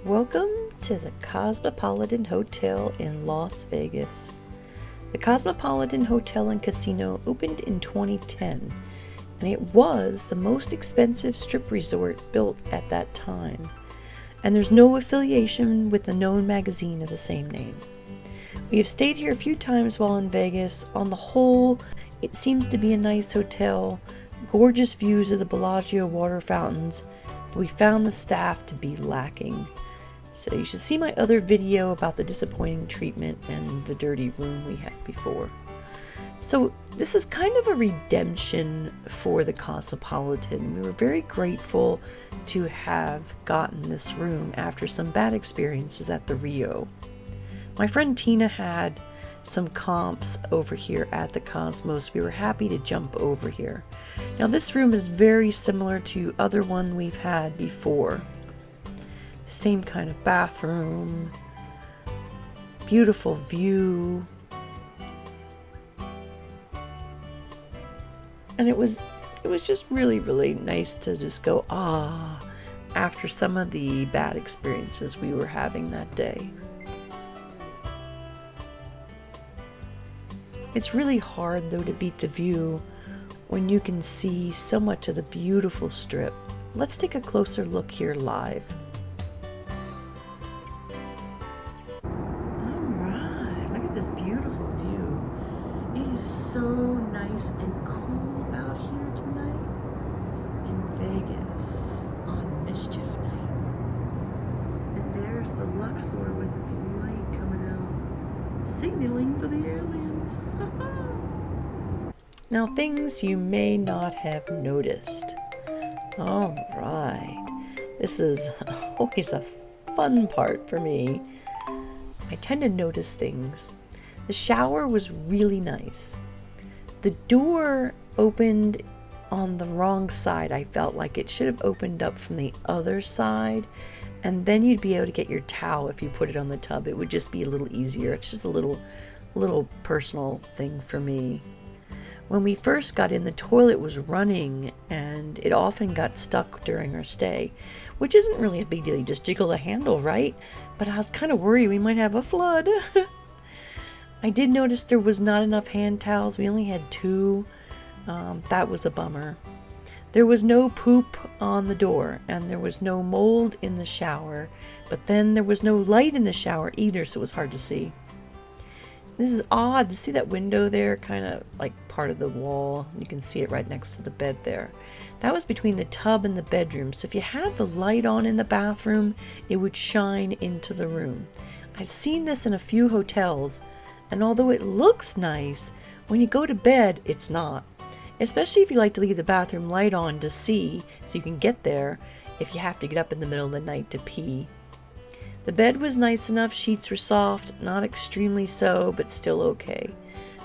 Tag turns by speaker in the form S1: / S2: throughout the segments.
S1: Welcome to the Cosmopolitan Hotel in Las Vegas. The Cosmopolitan Hotel and Casino opened in 2010, and it was the most expensive strip resort built at that time. And there's no affiliation with the known magazine of the same name. We have stayed here a few times while in Vegas. On the whole, it seems to be a nice hotel, gorgeous views of the Bellagio water fountains, but we found the staff to be lacking. So you should see my other video about the disappointing treatment and the dirty room we had before. So this is kind of a redemption for the Cosmopolitan. We were very grateful to have gotten this room after some bad experiences at the Rio. My friend Tina had some comps over here at the Cosmos. We were happy to jump over here. Now this room is very similar to other one we've had before. Same kind of bathroom, beautiful view, and it was just really nice to just go after some of the bad experiences we were having that day. It's really hard though to beat the view when you can see so much of the beautiful strip. Let's take a closer look here live. This beautiful view. It is so nice and cool out here tonight in Vegas on Mischief Night. And there's the Luxor with its light coming out, signaling for the aliens. Now, things you may not have noticed. All right, this is always a fun part for me. I tend to notice things. The shower was really nice. The door opened on the wrong side. I felt like it should have opened up from the other side, and then you'd be able to get your towel if you put it on the tub. It would just be a little easier. It's just a little personal thing for me. When we first got in, the toilet was running, and it often got stuck during our stay, which isn't really a big deal. You just jiggle the handle, right? But I was kind of worried we might have a flood. I did notice there was not enough hand towels. We only had 2. That was a bummer. There was no poop on the door, and there was no mold in the shower, but then there was no light in the shower either, so it was hard to see. This is odd. You see that window there, kind of like part of the wall? You can see it right next to the bed there. That was between the tub and the bedroom, so if you had the light on in the bathroom, it would shine into the room. I've seen this in a few hotels, and although it looks nice, when you go to bed, it's not. Especially if you like to leave the bathroom light on to see, so you can get there if you have to get up in the middle of the night to pee. The bed was nice enough, sheets were soft, not extremely so, but still okay.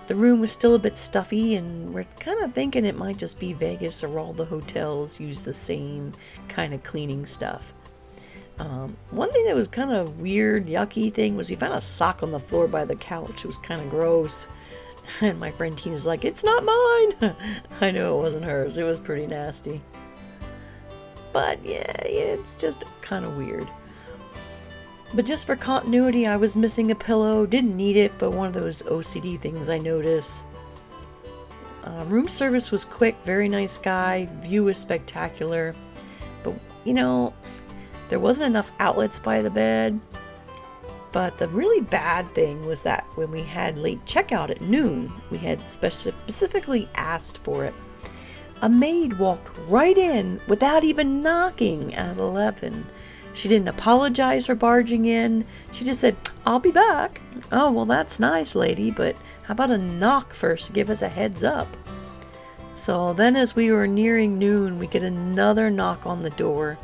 S1: The room was still a bit stuffy, and we're kind of thinking it might just be Vegas or all the hotels use the same kind of cleaning stuff. One thing that was kind of weird, yucky thing was we found a sock on the floor by the couch. It was kind of gross. And my friend Tina's like, "It's not mine." I know it wasn't hers. It was pretty nasty. But yeah, it's just kind of weird. But just for continuity, I was missing a pillow. Didn't need it, but one of those OCD things I notice. Room service was quick, very nice guy. View was spectacular. But, there wasn't enough outlets by the bed. But the really bad thing was that when we had late checkout at noon, we had specifically asked for it. A maid walked right in without even knocking at 11. She didn't apologize for barging in. She just said, "I'll be back." Oh, well, that's nice, lady, but how about a knock first to give us a heads up? So then as we were nearing noon, we get another knock on the door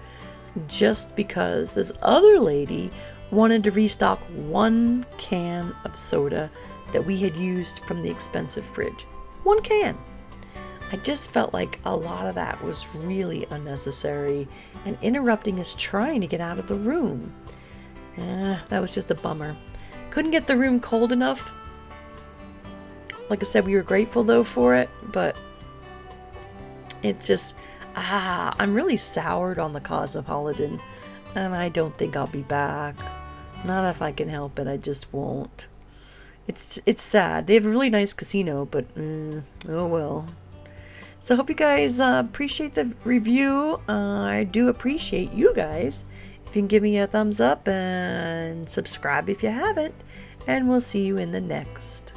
S1: just because this other lady wanted to restock 1 can of soda that we had used from the expensive fridge. 1 can. I just felt like a lot of that was really unnecessary and interrupting us trying to get out of the room. That was just a bummer. Couldn't get the room cold enough. Like I said, we were grateful though for it, but it just, I'm really soured on the Cosmopolitan. And I don't think I'll be back. Not if I can help it. I just won't. It's sad. They have a really nice casino, but oh well. So I hope you guys appreciate the review. I do appreciate you guys. If you can give me a thumbs up and subscribe if you haven't. And we'll see you in the next.